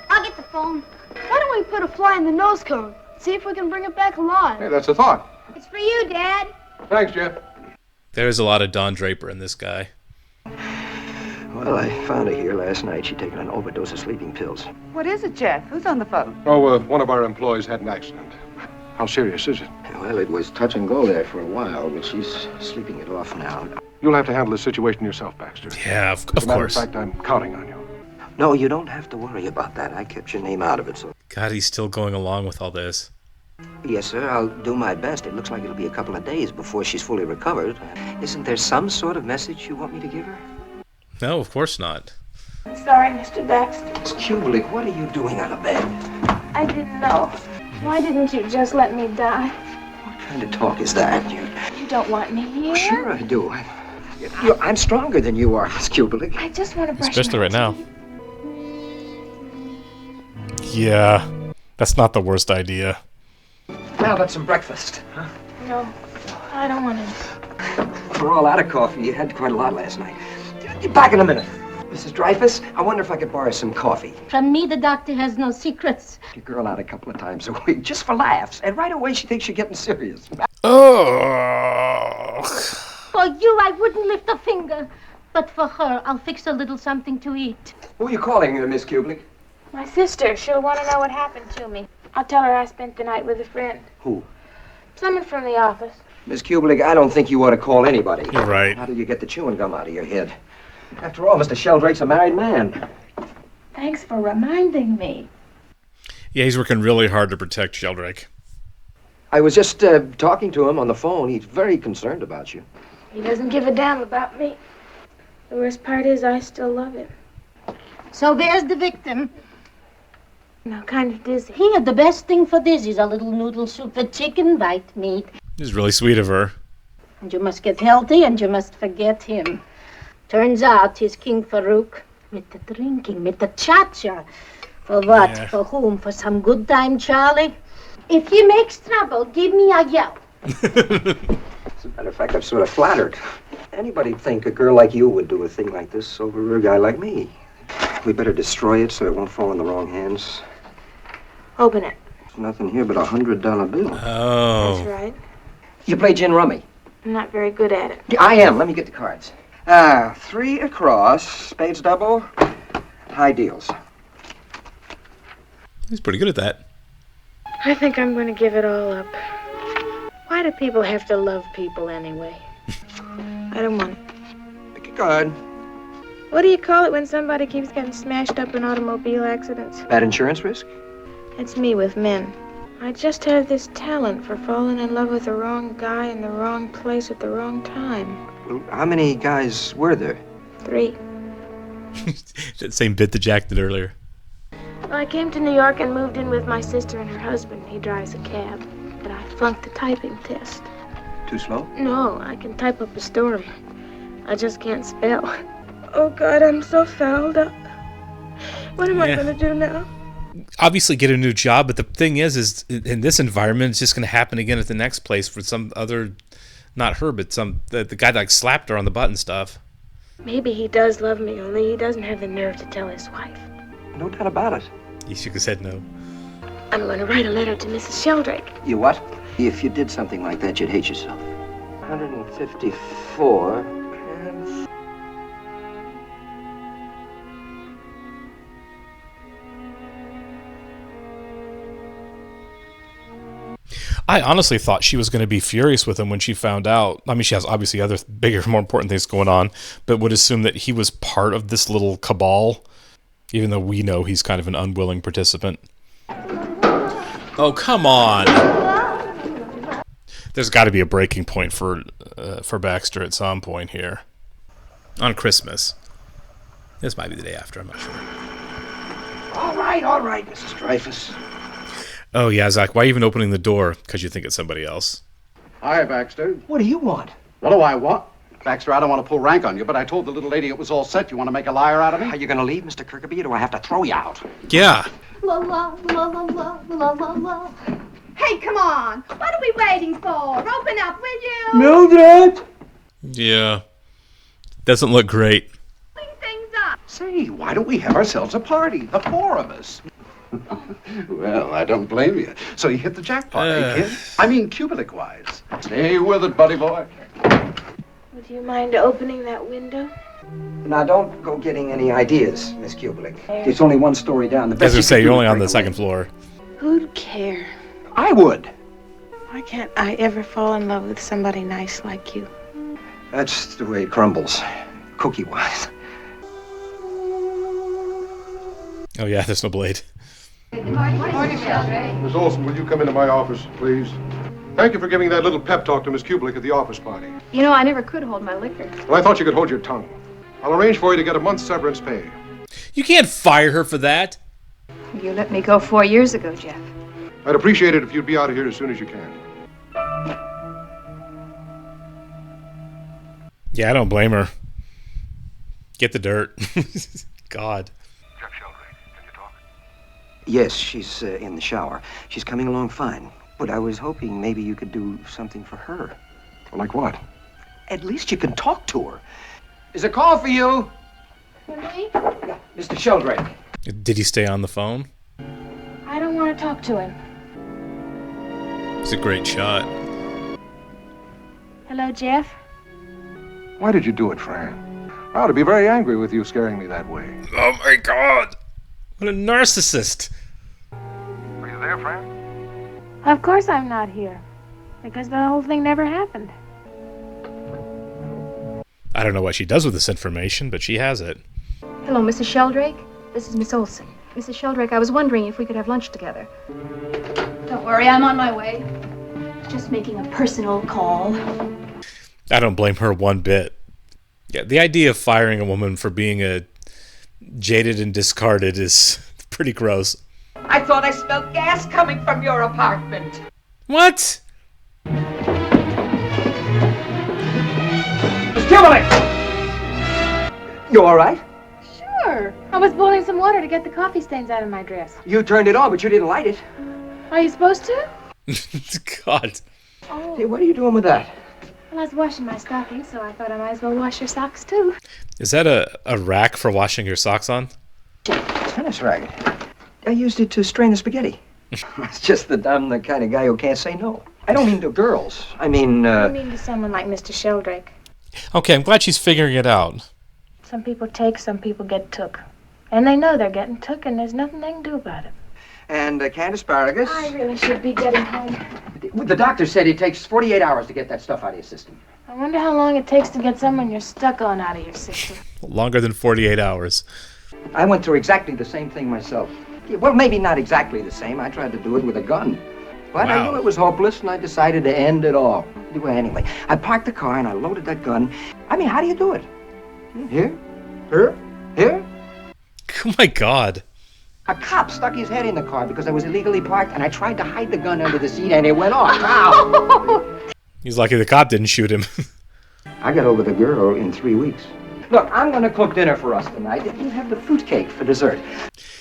I'll get the phone. Why don't we put a fly in the nose cone? See if we can bring it back alive. Hey, that's a thought. It's for you, Dad. Thanks, Jeff. There's a lot of Don Draper in this guy. Well, I found her here last night. She'd taken an overdose of sleeping pills. What is it, Jeff? Who's on the phone? Oh, one of our employees had an accident. How serious is it? Well, it was touch and go there for a while, but she's sleeping it off now. You'll have to handle the situation yourself, Baxter. Yeah, of As a matter course. of fact, I'm counting on you. No, you don't have to worry about that. I kept your name out of it, so... God, he's still going along with all this. Yes, sir, I'll do my best. It looks like it'll be a couple of days before she's fully recovered. Isn't there some sort of message you want me to give her? No, of course not. I'm sorry, Mr. Baxter. It's Kublik. What are you doing out of bed? I didn't know. Why didn't you just let me die? What kind of talk is that? You don't want me here? Sure I do. I'm stronger than you are, Miss Kublik. I just want to brush Especially my right now. Yeah, that's not the worst idea. Now about some breakfast, huh? No, I don't want to. We're all out of coffee. You had quite a lot last night. Back in a minute. Mrs. Dreyfus, I wonder if I could borrow some coffee. From me, the doctor has no secrets. Your girl out a couple of times a week, just for laughs. And right away, she thinks you're getting serious. Oh. For you, I wouldn't lift a finger. But for her, I'll fix a little something to eat. Who are you calling, Miss Kublik? My sister, she'll want to know what happened to me. I'll tell her I spent the night with a friend. Who? Someone from the office. Miss Kublik, I don't think you ought to call anybody. You're right. How did you get the chewing gum out of your head? After all, Mr. Sheldrake's a married man. Thanks for reminding me. Yeah, he's working really hard to protect Sheldrake. I was just talking to him on the phone. He's very concerned about you. He doesn't give a damn about me. The worst part is I still love him. So there's the victim. Now, kind of dizzy. Here, the best thing for this is a little noodle soup with chicken, white meat. It's really sweet of her. And you must get healthy, and you must forget him. Turns out he's King Farouk. With the drinking, with the cha-cha. For what? Yeah. For whom? For some good time, Charlie? If he makes trouble, give me a yell. As a matter of fact, I'm sort of flattered. Anybody'd think a girl like you would do a thing like this over a guy like me. We better destroy it so it won't fall in the wrong hands. Open it. There's nothing here but a $100 bill. Oh. That's right. You play gin rummy? I'm not very good at it. Yeah, I am. Let me get the cards. 3 across, spades double, high deals. He's pretty good at that. I think I'm going to give it all up. Why do people have to love people anyway? I don't want it. Pick a card. What do you call it when somebody keeps getting smashed up in automobile accidents? Bad insurance risk? It's me with men. I just have this talent for falling in love with the wrong guy in the wrong place at the wrong time. Well, how many guys were there? 3. That same bit that Jack did earlier. Well, I came to New York and moved in with my sister and her husband. He drives a cab. But I flunked the typing test. Too slow? No, I can type up a story. I just can't spell. Oh, God, I'm so fouled up. What am I going to do now? Obviously get a new job, but the thing is in this environment, it's just going to happen again at the next place for some other, not her, but the guy that like slapped her on the butt and stuff. Maybe he does love me, only he doesn't have the nerve to tell his wife. No doubt about it. He shook his head no. I'm going to write a letter to Mrs. Sheldrake. You what? If you did something like that, you'd hate yourself. 154 and... I honestly thought she was going to be furious with him when she found out. I mean, she has obviously other bigger, more important things going on, but would assume that he was part of this little cabal, even though we know he's kind of an unwilling participant. Oh, come on. There's got to be a breaking point for Baxter at some point here. On Christmas. This might be the day after, I'm not sure. All right, Mrs. Dreyfus. Oh, yeah, Zach, why even opening the door? Because you think it's somebody else. Hi, Baxter. What do you want? What do I want? Baxter, I don't want to pull rank on you, but I told the little lady it was all set. You want to make a liar out of me? Are you going to leave, Mr. Kirkby, or do I have to throw you out? Yeah. La la la la la la la la. Hey, come on. What are we waiting for? Open up, will you? Mildred! Yeah. Doesn't look great. Clean things up. Say, why don't we have ourselves a party? The four of us. Well, I don't blame you. So you hit the jackpot, eh, kid? I mean, Kubelik-wise. Stay with it, buddy boy. Would you mind opening that window? Now, don't go getting any ideas, Miss Kubelik. It's only one story down. The best As I say, you you're can do only is on the break second away. floor. Who'd care? I would. Why can't I ever fall in love with somebody nice like you? That's the way it crumbles, cookie-wise. Oh, yeah, there's no blade. Miss Olson, will you come into my office, please? Thank you for giving that little pep talk to Miss Kubelik at the office party. You know, I never could hold my liquor. Well, I thought you could hold your tongue. I'll arrange for you to get a month's severance pay. You can't fire her for that. You let me go 4 years ago, Jeff. I'd appreciate it if you'd be out of here as soon as you can. Yeah, I don't blame her. Get the dirt. God. Yes, she's in the shower. She's coming along fine. But I was hoping maybe you could do something for her. Like what? At least you can talk to her. Is a call for you? Mr. Sheldrake. Did he stay on the phone? I don't want to talk to him. It's a great shot. Hello, Jeff? Why did you do it, Fran? I ought to be very angry with you scaring me that way. Oh, my God. What a narcissist. Are you there, Fran? Of course I'm not here. Because the whole thing never happened. I don't know what she does with this information, but she has it. Hello, Mrs. Sheldrake. This is Miss Olson. Mrs. Sheldrake, I was wondering if we could have lunch together. Don't worry, I'm on my way. Just making a personal call. I don't blame her one bit. Yeah, the idea of firing a woman for being a jaded and discarded is pretty gross. I thought I smelled gas coming from your apartment. What? Miss Kubelik! You all right? Sure. I was boiling some water to get the coffee stains out of my dress. You turned it on, but you didn't light it. Are you supposed to? God. Oh. Hey, what are you doing with that? Well, I was washing my stockings, so I thought I might as well wash your socks, too. Is that a rack for washing your socks on? Tennis racket. I used it to strain the spaghetti. It's just that I'm the kind of guy who can't say no. I don't mean to girls. I mean, I mean to someone like Mr. Sheldrake. Okay, I'm glad she's figuring it out. Some people take, some people get took. And they know they're getting took, and there's nothing they can do about it. And canned asparagus. I really should be getting home. The doctor said it takes 48 hours to get that stuff out of your system. I wonder how long it takes to get someone you're stuck on out of your system. Longer than 48 hours. I went through exactly the same thing myself. Well, maybe not exactly the same. I tried to do it with a gun. But I knew it was hopeless, and I decided to end it all. Well, anyway, I parked the car, and I loaded that gun. I mean, how do you do it? Here, Here? Oh my God. A cop stuck his head in the car because I was illegally parked, and I tried to hide the gun under the seat, and it went off. Ow! He's lucky the cop didn't shoot him. I got over the girl in 3 weeks. Look, I'm going to cook dinner for us tonight. You have the fruitcake for dessert.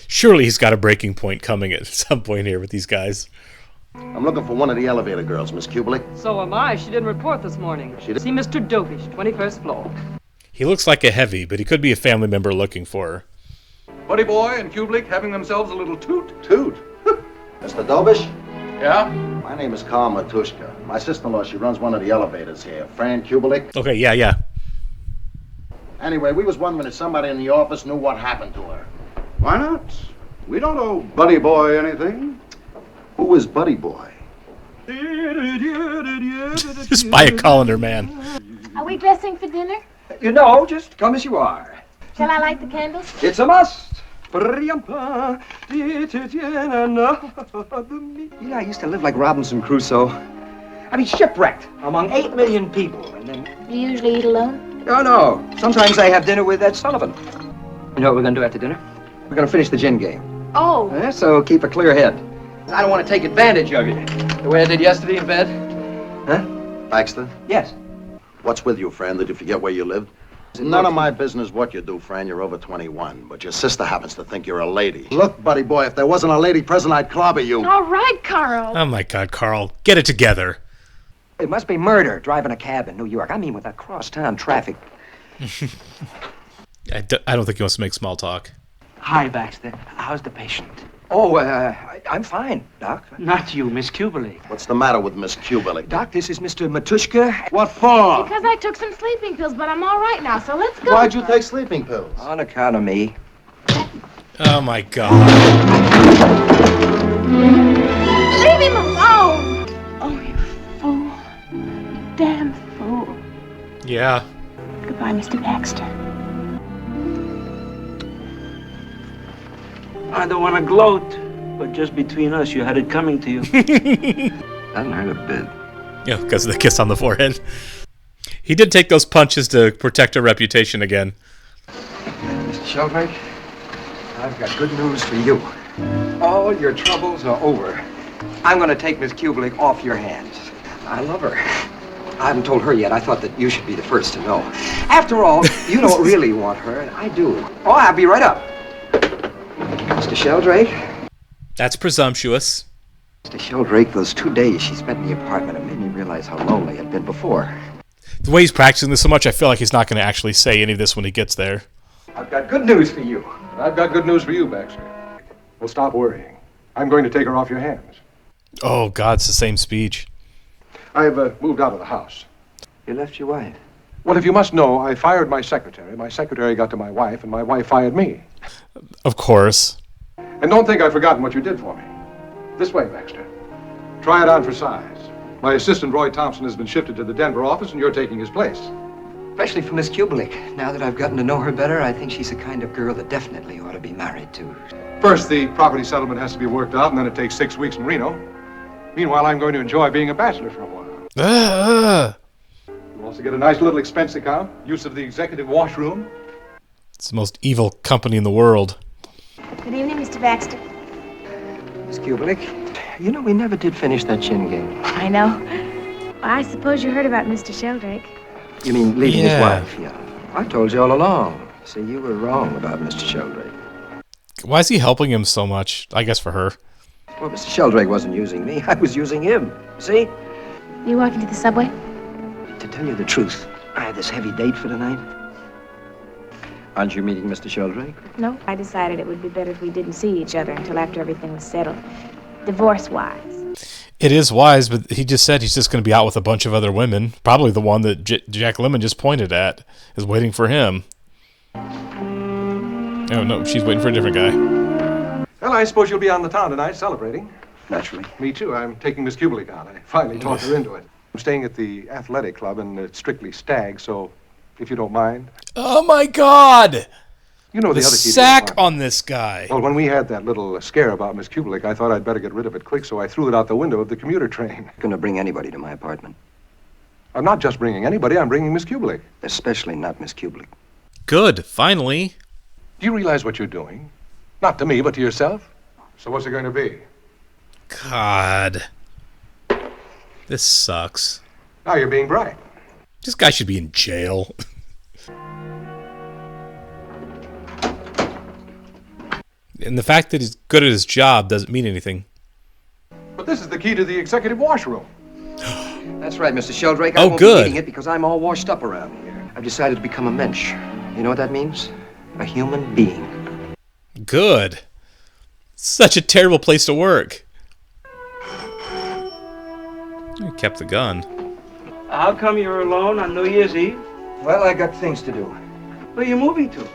Surely he's got a breaking point coming at some point here with these guys. I'm looking for one of the elevator girls, Miss Kubelik. So am I. She didn't report this morning. She did? See Mr. Dobish, 21st floor. He looks like a heavy, but he could be a family member looking for her. Buddy Boy and Kubelik having themselves a little toot. Toot? Mr. Dobish? Yeah? My name is Carl Matushka. My sister-in-law, she runs one of the elevators here. Fran Kubelik. Okay, yeah. Anyway, we was wondering if somebody in the office knew what happened to her. Why not? We don't owe Buddy Boy anything. Who is Buddy Boy? Just buy a colander, man. Are we dressing for dinner? You know, just come as you are. Shall I light the candles? It's a must. You know, I used to live like Robinson Crusoe. I mean, shipwrecked among 8 million people, and then... You usually eat alone? Oh, no. Sometimes I have dinner with Ed Sullivan. You know what we're going to do after dinner? We're going to finish the gin game. Oh. So keep a clear head. I don't want to take advantage of you. The way I did yesterday in bed. Huh? Baxter? Yes. What's with you, Fran? Did you forget where you lived? None of my business what you do, Fran. You're over 21. But your sister happens to think you're a lady. Look, Buddy Boy, if there wasn't a lady present, I'd clobber you. All right, Carl. Oh my God, Carl. Get it together. It must be murder, driving a cab in New York. I mean, with that cross-town traffic. I don't think he wants to make small talk. Hi, Baxter. How's the patient? Oh, I'm fine, Doc. Not you, Miss Kubelik. What's the matter with Miss Kubelik? Doc, this is Mr. Matushka. What for? Because I took some sleeping pills, but I'm all right now, so let's go. Why'd you take sleeping pills? On account of me. Oh my God. Leave him alone! Oh, you fool. You damn fool. Yeah. Goodbye, Mr. Baxter. I don't want to gloat, but just between us, you had it coming to you. Doesn't hurt a bit. Yeah, because of the kiss on the forehead. He did take those punches to protect her reputation again. Mr. Sheldrake, I've got good news for you. All your troubles are over. I'm going to take Miss Kubelik off your hands. I love her. I haven't told her yet. I thought that you should be the first to know. After all, you don't really want her, and I do. Oh, I'll be right up. Mr. Sheldrake? That's presumptuous. Mr. Sheldrake, those 2 days she spent in the apartment have made me realize how lonely I'd been before. The way he's practicing this so much, I feel like he's not going to actually say any of this when he gets there. I've got good news for you. I've got good news for you, Baxter. Well, stop worrying. I'm going to take her off your hands. Oh, God, it's the same speech. I've moved out of the house. You left your wife? Well, if you must know, I fired my secretary. My secretary got to my wife, and my wife fired me. Of course. And don't think I've forgotten what you did for me. This way, Baxter. Try it on for size. My assistant, Roy Thompson, has been shifted to the Denver office, and you're taking his place. Especially for Miss Kubelik. Now that I've gotten to know her better, I think she's the kind of girl that definitely ought to be married to. First, the property settlement has to be worked out, and then it takes 6 weeks in Reno. Meanwhile, I'm going to enjoy being a bachelor for a while. You also get a nice little expense account, use of the executive washroom. It's the most evil company in the world. Good evening, Mr. Baxter. Miss Kubelik, you know we never did finish that chin game. I know. Well, I suppose you heard about Mr. Sheldrake. You mean leaving his wife? Yeah. I told you all along. See, you were wrong about Mr. Sheldrake. Why is he helping him so much? I guess for her. Well, Mr. Sheldrake wasn't using me. I was using him. See? You walking to the subway? To tell you the truth, I had this heavy date for tonight. Aren't you meeting Mr. Sheldrake? No, I decided it would be better if we didn't see each other until after everything was settled. Divorce-wise. It is wise, but he just said he's just going to be out with a bunch of other women. Probably the one that Jack Lemmon just pointed at is waiting for him. Oh, no, she's waiting for a different guy. Well, I suppose you'll be on the town tonight celebrating. Naturally. Me too. I'm taking Miss Kubelik out. I finally talked her into it. I'm staying at the athletic club, and it's strictly stag, so if you don't mind. Oh, my God! You know the other key. Sack on this guy. Well, when we had that little scare about Miss Kubelik, I thought I'd better get rid of it quick, so I threw it out the window of the commuter train. Gonna bring anybody to my apartment. I'm not just bringing anybody, I'm bringing Miss Kubelik. Especially not Miss Kubelik. Good, finally. Do you realize what you're doing? Not to me, but to yourself. So what's it going to be? God. This sucks. Now you're being bright. This guy should be in jail. And the fact that he's good at his job doesn't mean anything. But this is the key to the executive washroom. That's right, Mr. Sheldrake. I won't be needing it because I'm all washed up around here. I've decided to become a mensch. You know what that means? A human being. Good. Such a terrible place to work. He kept the gun. How come you're alone on New Year's Eve? Well, I got things to do. Where are you moving to?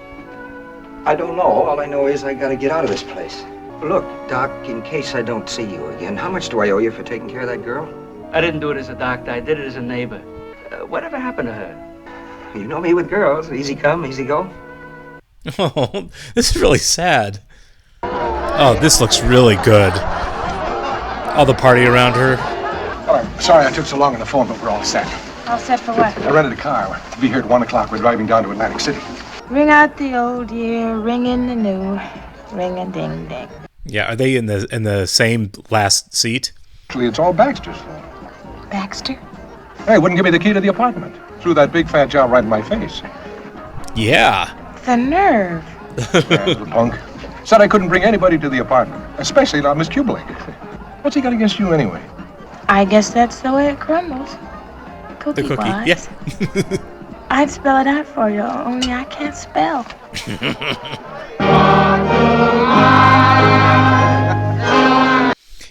I don't know. All I know is I gotta get out of this place. Look, Doc, in case I don't see you again, how much do I owe you for taking care of that girl? I didn't do it as a doctor. I did it as a neighbor. Whatever happened to her? You know me with girls. Easy come, easy go. Oh, this is really sad. Oh, this looks really good. All the party around her. All right, sorry I took so long on the phone, but we're all set. All set for what? I rented a car. We'll be here at 1 o'clock. We're driving down to Atlantic City. Ring out the old year, ring in the new, ring a ding ding. Yeah, are they in the same last seat? Actually, it's all Baxter's fault. Baxter? Hey, wouldn't give me the key to the apartment. Threw that big fat job right in my face. Yeah. The nerve. Yeah, little punk. Said I couldn't bring anybody to the apartment, especially not Miss Kubelik. What's he got against you anyway? I guess that's the way it crumbles. Cookie The cookie, wise. yeah. I'd spell it out for you, only I can't spell.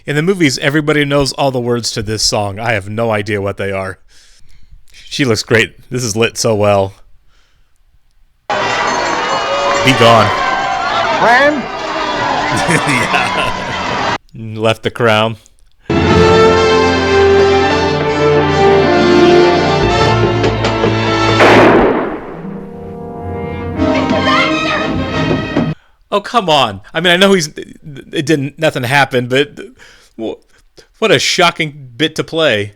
In the movies, everybody knows all the words to this song. I have no idea what they are. She looks great. This is lit so well. Be gone. Fran? Yeah. Left the crown. Oh, come on. I mean, I know nothing happened, but what a shocking bit to play.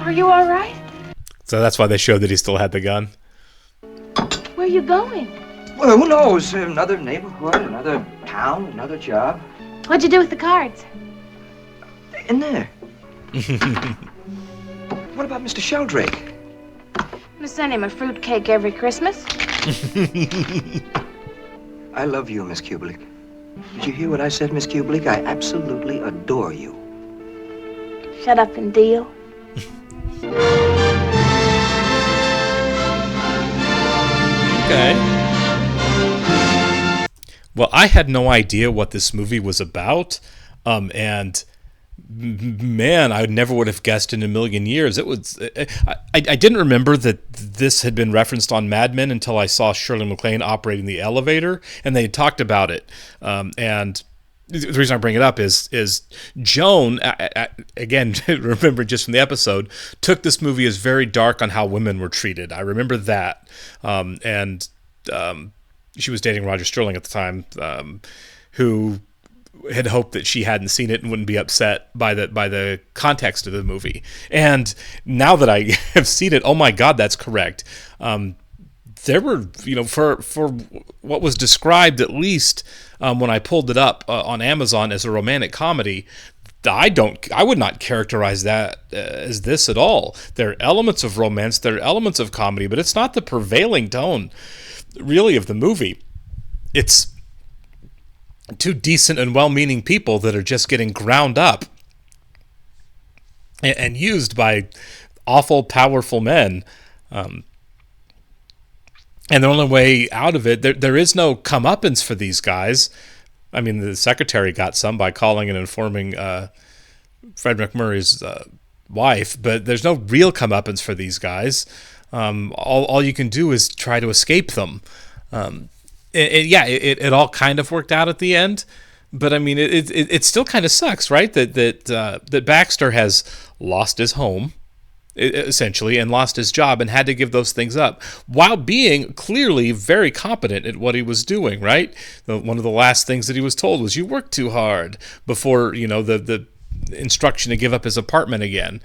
Are you all right? So that's why they showed that he still had the gun. Where are you going? Well, who knows? Another neighborhood, another town, another job. What'd you do with the cards? In there. What about Mr. Sheldrake? I'm gonna send him a fruitcake every Christmas. I love you, Miss Kubelik. Did you hear what I said, Miss Kubelik? I absolutely adore you. Shut up and deal. Okay. Well, I had no idea what this movie was about, and man, I never would have guessed in a million years. It was. I didn't remember that this had been referenced on Mad Men until I saw Shirley MacLaine operating the elevator, and they had talked about it. And the reason I bring it up is Joan, again, remember just from the episode, took this movie as very dark on how women were treated. I remember that, and she was dating Roger Sterling at the time, who had hoped that she hadn't seen it and wouldn't be upset by the context of the movie. And now that I have seen it, oh my God, that's correct. There were, for what was described, at least when I pulled it up on Amazon as a romantic comedy, I would not characterize that as this at all. There are elements of romance, there are elements of comedy, but it's not the prevailing tone, really, of the movie. It's two decent and well-meaning people that are just getting ground up and used by awful, powerful men. And the only way out of it, there is no comeuppance for these guys. I mean, the secretary got some by calling and informing Fred McMurray's wife, but there's no real comeuppance for these guys. All you can do is try to escape them. It all kind of worked out at the end, but I mean, it still kind of sucks, right? That Baxter has lost his home, essentially, and lost his job and had to give those things up while being clearly very competent at what he was doing, right? One of the last things that he was told was, you work too hard, before, the instruction to give up his apartment again.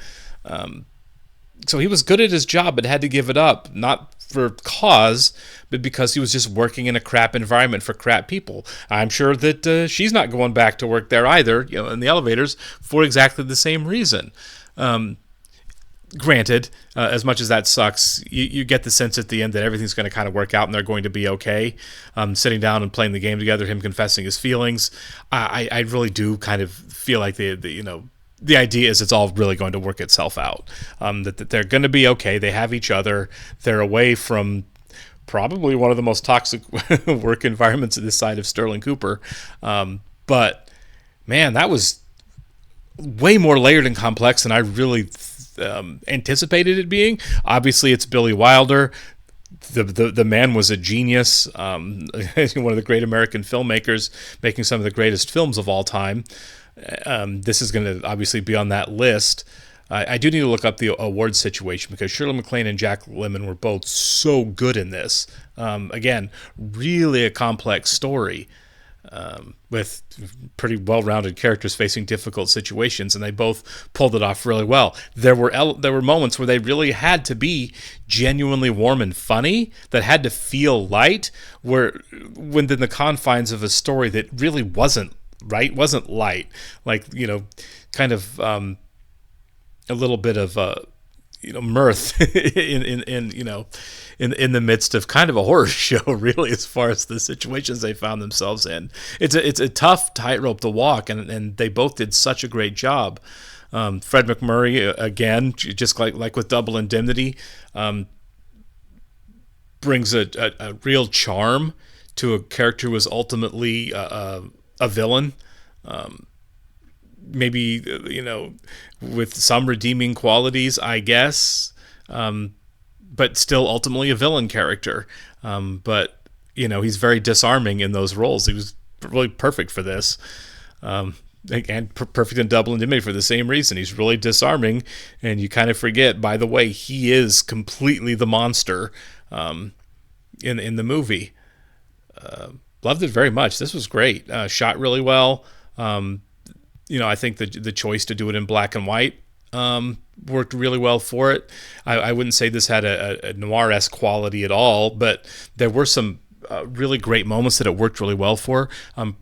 So he was good at his job, but had to give it up, not for cause, but because he was just working in a crap environment for crap people. I'm sure that she's not going back to work there either, in the elevators, for exactly the same reason. Granted, as much as that sucks, you get the sense at the end that everything's going to kind of work out and they're going to be okay. Sitting down and playing the game together, him confessing his feelings, I really do kind of feel like the idea is it's all really going to work itself out. That they're going to be okay. They have each other. They're away from probably one of the most toxic work environments this side of Sterling Cooper. But man, that was way more layered and complex than I really anticipated it being. Obviously, it's Billy Wilder. The man was a genius. One of the great American filmmakers, making some of the greatest films of all time. This is going to obviously be on that list. I do need to look up the award situation because Shirley MacLaine and Jack Lemmon were both so good in this. Again, really a complex story with pretty well-rounded characters facing difficult situations, and they both pulled it off really well. There were moments where they really had to be genuinely warm and funny, that had to feel light, within the confines of a story that really wasn't light, like kind of a little bit of mirth in the midst of kind of a horror show, really, as far as the situations they found themselves in. It's a tough tightrope to walk, and they both did such a great job. Fred MacMurray, again, just like with Double Indemnity, brings a real charm to a character who was ultimately a villain. Maybe with some redeeming qualities, I guess, but still ultimately a villain character. But he's very disarming in those roles. He was really perfect for this, and perfect in Double Indemnity for the same reason. He's really disarming, and you kind of forget, by the way, he is completely the monster in the movie. Loved it very much. This was great. Shot really well. I think the choice to do it in black and white worked really well for it. I wouldn't say this had a noir-esque quality at all, but there were some really great moments that it worked really well for. In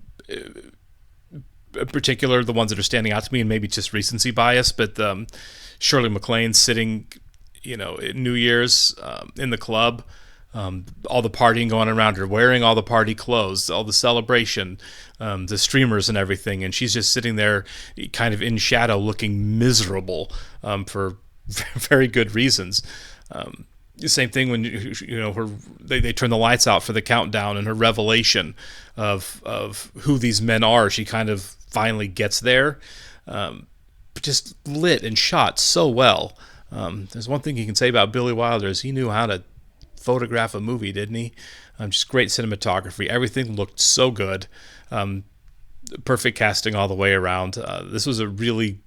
particular, the ones that are standing out to me, and maybe just recency bias, but Shirley MacLaine sitting, at New Year's in the club, all the partying going around her, wearing all the party clothes, all the celebration, the streamers and everything, and she's just sitting there kind of in shadow looking miserable for very good reasons. The same thing when they turn the lights out for the countdown, and her revelation of who these men are, she kind of finally gets there. Just lit and shot so well. There's one thing you can say about Billy Wilder is he knew how to photograph a movie, didn't he? Just great cinematography. Everything looked so good. Perfect casting all the way around. This was a really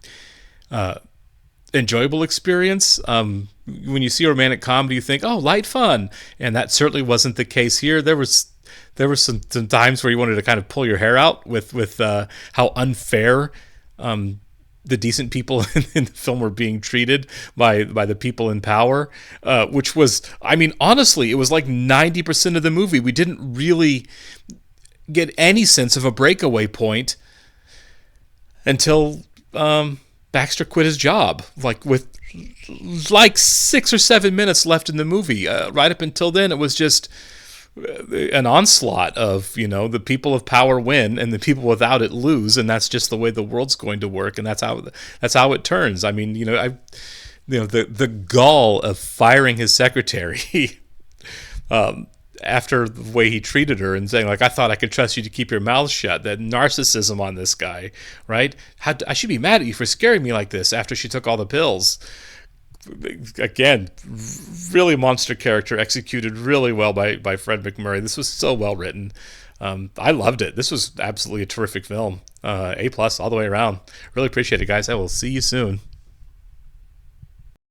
enjoyable experience. When you see a romantic comedy, you think, oh, light fun, and that certainly wasn't the case here. There were some times where you wanted to kind of pull your hair out with how unfair the decent people in the film were being treated by the people in power, which was, honestly, it was like 90% of the movie. We didn't really get any sense of a breakaway point until Baxter quit his job, with 6 or 7 minutes left in the movie. Right up until then, it was just an onslaught of, the people of power win and the people without it lose, and that's just the way the world's going to work, and that's how it turns. The gall of firing his secretary after the way he treated her and saying, I thought I could trust you to keep your mouth shut. That narcissism on this guy, right? I should be mad at you for scaring me like this after she took all the pills. Again, really monster character, executed really well by Fred MacMurray. This was so well written. I loved it. This was absolutely a terrific film. A+ all the way around. Really appreciate it, guys. I will see you soon.